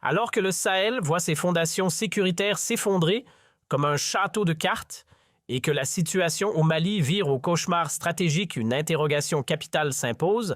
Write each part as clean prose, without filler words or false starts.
Alors que le Sahel voit ses fondations sécuritaires s'effondrer comme un château de cartes et que la situation au Mali vire au cauchemar stratégique, une interrogation capitale s'impose.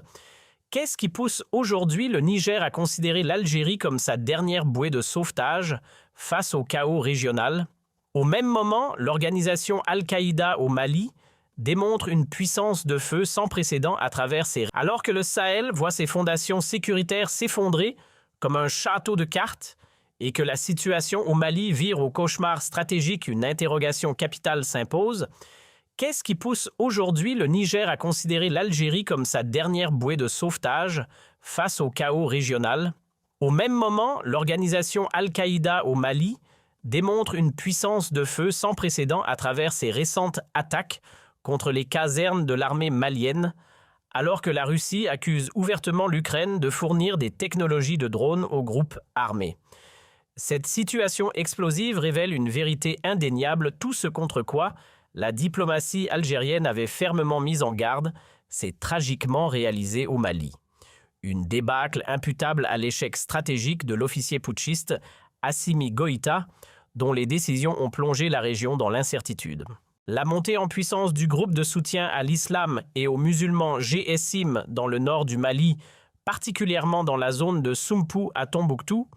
Qu'est-ce qui pousse aujourd'hui le Niger à considérer l'Algérie comme sa dernière bouée de sauvetage face au chaos régional? Au même moment, l'organisation Al-Qaïda au Mali démontre une puissance de feu sans précédent à travers ses... Alors que le Sahel voit ses fondations sécuritaires s'effondrer comme un château de cartes et que la situation au Mali vire au cauchemar stratégique, une interrogation capitale s'impose, qu'est-ce qui pousse aujourd'hui le Niger à considérer l'Algérie comme sa dernière bouée de sauvetage face au chaos régional? Au même moment, l'organisation Al-Qaïda au Mali démontre une puissance de feu sans précédent à travers ses récentes attaques contre les casernes de l'armée malienne, alors que la Russie accuse ouvertement l'Ukraine de fournir des technologies de drones au groupe armé. Cette situation explosive révèle une vérité indéniable, tout ce contre quoi la diplomatie algérienne avait fermement mis en garde, s'est tragiquement réalisé au Mali. Une débâcle imputable à l'échec stratégique de l'officier putschiste Assimi Goïta, dont les décisions ont plongé la région dans l'incertitude. La montée en puissance du groupe de soutien à l'islam et aux musulmans GSIM dans le nord du Mali, particulièrement dans la zone de Soumpou à Tombouctou,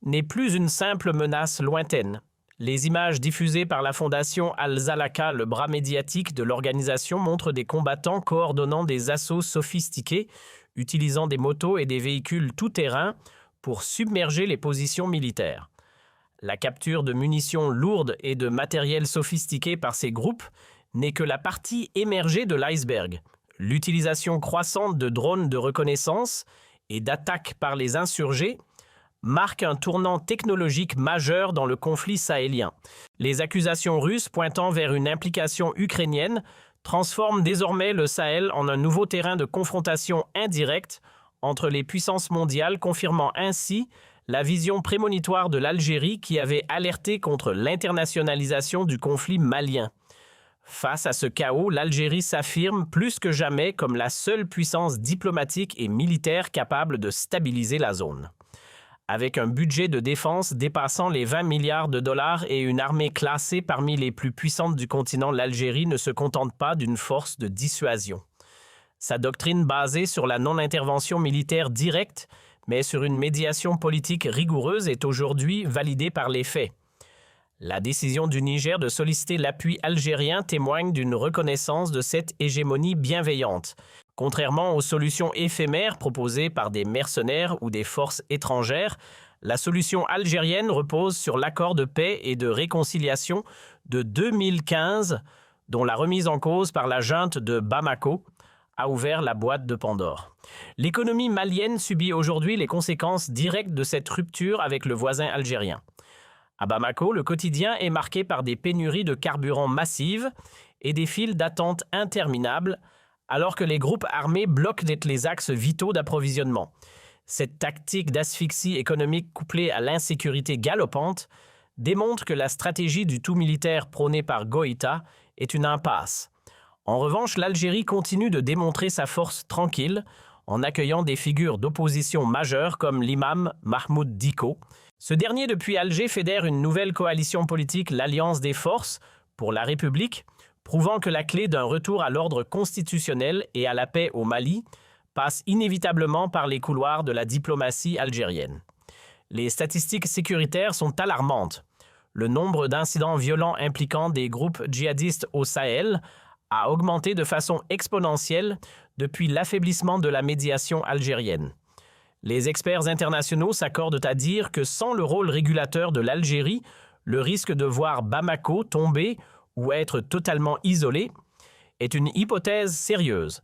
n'est plus une simple menace lointaine. Les images diffusées par la fondation Al-Zalaka, le bras médiatique de l'organisation, montrent des combattants coordonnant des assauts sophistiqués, utilisant des motos et des véhicules tout-terrain pour submerger les positions militaires. La capture de munitions lourdes et de matériel sophistiqué par ces groupes n'est que la partie émergée de l'iceberg. L'utilisation croissante de drones de reconnaissance et d'attaques par les insurgés marque un tournant technologique majeur dans le conflit sahélien. Les accusations russes pointant vers une implication ukrainienne transforment désormais le Sahel en un nouveau terrain de confrontation indirecte entre les puissances mondiales, confirmant ainsi la vision prémonitoire de l'Algérie qui avait alerté contre l'internationalisation du conflit malien. Face à ce chaos, l'Algérie s'affirme plus que jamais comme la seule puissance diplomatique et militaire capable de stabiliser la zone. Avec un budget de défense dépassant les 20 milliards de dollars et une armée classée parmi les plus puissantes du continent, l'Algérie ne se contente pas d'une force de dissuasion. Sa doctrine basée sur la non-intervention militaire directe, mais sur une médiation politique rigoureuse, est aujourd'hui validée par les faits. La décision du Niger de solliciter l'appui algérien témoigne d'une reconnaissance de cette hégémonie bienveillante. Contrairement aux solutions éphémères proposées par des mercenaires ou des forces étrangères, la solution algérienne repose sur l'accord de paix et de réconciliation de 2015, dont la remise en cause par la junte de Bamako a ouvert la boîte de Pandore. L'économie malienne subit aujourd'hui les conséquences directes de cette rupture avec le voisin algérien. À Bamako, le quotidien est marqué par des pénuries de carburant massives et des files d'attente interminables, alors que les groupes armés bloquent les axes vitaux d'approvisionnement. Cette tactique d'asphyxie économique couplée à l'insécurité galopante démontre que la stratégie du tout militaire prônée par Goïta est une impasse. En revanche, l'Algérie continue de démontrer sa force tranquille en accueillant des figures d'opposition majeures comme l'imam Mahmoud Dicko. Ce dernier, depuis Alger, fédère une nouvelle coalition politique, l'Alliance des forces pour la République, prouvant que la clé d'un retour à l'ordre constitutionnel et à la paix au Mali passe inévitablement par les couloirs de la diplomatie algérienne. Les statistiques sécuritaires sont alarmantes. Le nombre d'incidents violents impliquant des groupes djihadistes au Sahel a augmenté de façon exponentielle depuis l'affaiblissement de la médiation algérienne. Les experts internationaux s'accordent à dire que sans le rôle régulateur de l'Algérie, le risque de voir Bamako tomber ou être totalement isolé est une hypothèse sérieuse.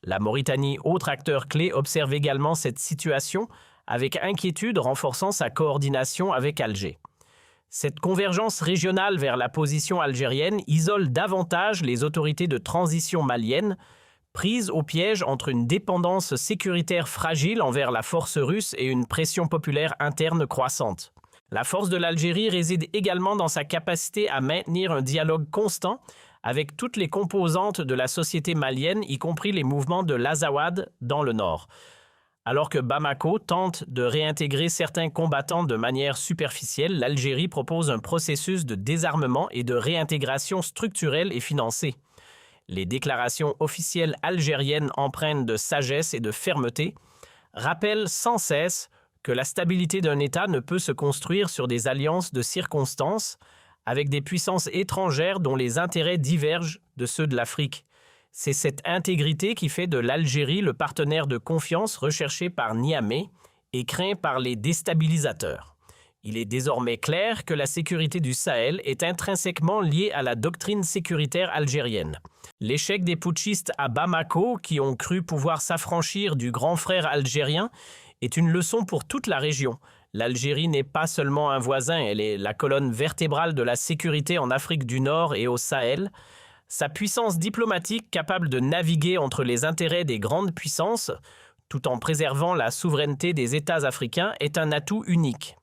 La Mauritanie, autre acteur clé, observe également cette situation avec inquiétude, renforçant sa coordination avec Alger. Cette convergence régionale vers la position algérienne isole davantage les autorités de transition maliennes, prises au piège entre une dépendance sécuritaire fragile envers la force russe et une pression populaire interne croissante. La force de l'Algérie réside également dans sa capacité à maintenir un dialogue constant avec toutes les composantes de la société malienne, y compris les mouvements de l'Azawad dans le nord. Alors que Bamako tente de réintégrer certains combattants de manière superficielle, l'Algérie propose un processus de désarmement et de réintégration structurelle et financée. Les déclarations officielles algériennes empreintes de sagesse et de fermeté rappellent sans cesse que la stabilité d'un État ne peut se construire sur des alliances de circonstances avec des puissances étrangères dont les intérêts divergent de ceux de l'Afrique. C'est cette intégrité qui fait de l'Algérie le partenaire de confiance recherché par Niamey et craint par les déstabilisateurs. Il est désormais clair que la sécurité du Sahel est intrinsèquement liée à la doctrine sécuritaire algérienne. L'échec des putschistes à Bamako, qui ont cru pouvoir s'affranchir du grand frère algérien, est une leçon pour toute la région. L'Algérie n'est pas seulement un voisin, elle est la colonne vertébrale de la sécurité en Afrique du Nord et au Sahel. Sa puissance diplomatique capable de naviguer entre les intérêts des grandes puissances, tout en préservant la souveraineté des États africains, est un atout unique.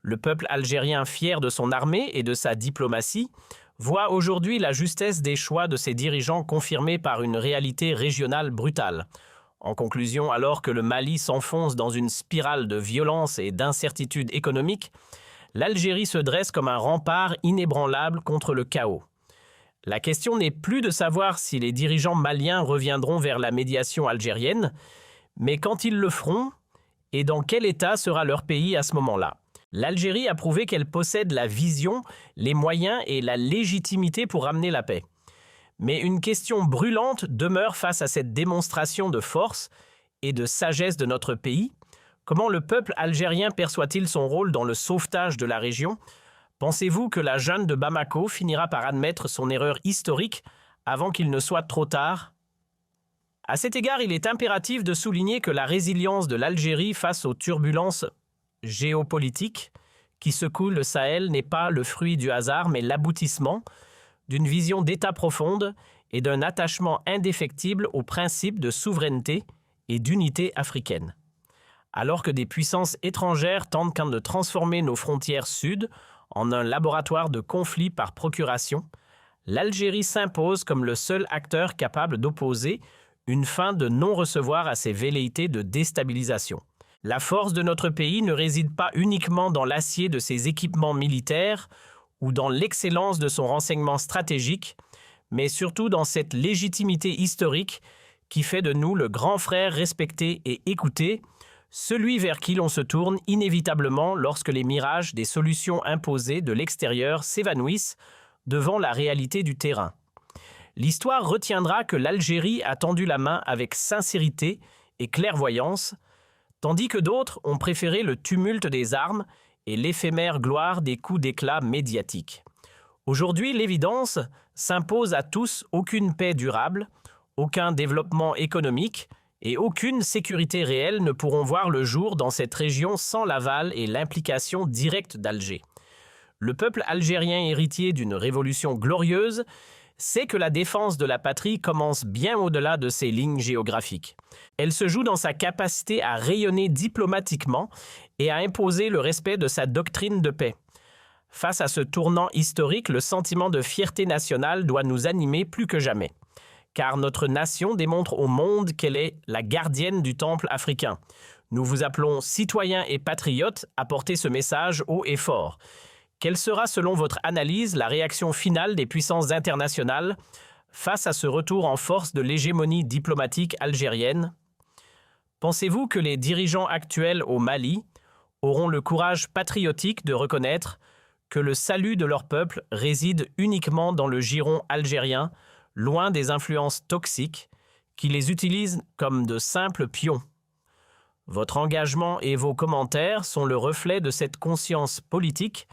Le peuple algérien, fier de son armée et de sa diplomatie, voit aujourd'hui la justesse des choix de ses dirigeants confirmée par une réalité régionale brutale. En conclusion, alors que le Mali s'enfonce dans une spirale de violence et d'incertitude économique, l'Algérie se dresse comme un rempart inébranlable contre le chaos. La question n'est plus de savoir si les dirigeants maliens reviendront vers la médiation algérienne, mais quand ils le feront et dans quel état sera leur pays à ce moment-là. L'Algérie a prouvé qu'elle possède la vision, les moyens et la légitimité pour ramener la paix. Mais une question brûlante demeure face à cette démonstration de force et de sagesse de notre pays. Comment le peuple algérien perçoit-il son rôle dans le sauvetage de la région ? Pensez-vous que la junte de Bamako finira par admettre son erreur historique avant qu'il ne soit trop tard ? À cet égard, il est impératif de souligner que la résilience de l'Algérie face aux turbulences géopolitiques qui secouent le Sahel n'est pas le fruit du hasard, mais l'aboutissement d'une vision d'État profonde et d'un attachement indéfectible aux principes de souveraineté et d'unité africaine. Alors que des puissances étrangères tentent de transformer nos frontières sud en un laboratoire de conflits par procuration, l'Algérie s'impose comme le seul acteur capable d'opposer une fin de non-recevoir à ces velléités de déstabilisation. La force de notre pays ne réside pas uniquement dans l'acier de ses équipements militaires ou dans l'excellence de son renseignement stratégique, mais surtout dans cette légitimité historique qui fait de nous le grand frère respecté et écouté, celui vers qui l'on se tourne inévitablement lorsque les mirages des solutions imposées de l'extérieur s'évanouissent devant la réalité du terrain. L'histoire retiendra que l'Algérie a tendu la main avec sincérité et clairvoyance, tandis que d'autres ont préféré le tumulte des armes et l'éphémère gloire des coups d'éclat médiatiques. Aujourd'hui, l'évidence s'impose à tous: aucune paix durable, aucun développement économique et aucune sécurité réelle ne pourront voir le jour dans cette région sans l'aval et l'implication directe d'Alger. Le peuple algérien, héritier d'une révolution glorieuse, sait que la défense de la patrie commence bien au-delà de ses lignes géographiques. Elle se joue dans sa capacité à rayonner diplomatiquement et à imposer le respect de sa doctrine de paix. Face à ce tournant historique, le sentiment de fierté nationale doit nous animer plus que jamais. Car notre nation démontre au monde qu'elle est la gardienne du temple africain. Nous vous appelons citoyens et patriotes à porter ce message haut et fort. Quelle sera, selon votre analyse, la réaction finale des puissances internationales face à ce retour en force de l'hégémonie diplomatique algérienne? Pensez-vous que les dirigeants actuels au Mali auront le courage patriotique de reconnaître que le salut de leur peuple réside uniquement dans le giron algérien, loin des influences toxiques qui les utilisent comme de simples pions? Votre engagement et vos commentaires sont le reflet de cette conscience politique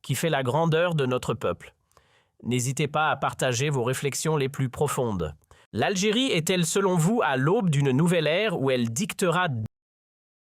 qui fait la grandeur de notre peuple. N'hésitez pas à partager vos réflexions les plus profondes. L'Algérie est-elle selon vous à l'aube d'une nouvelle ère où elle dictera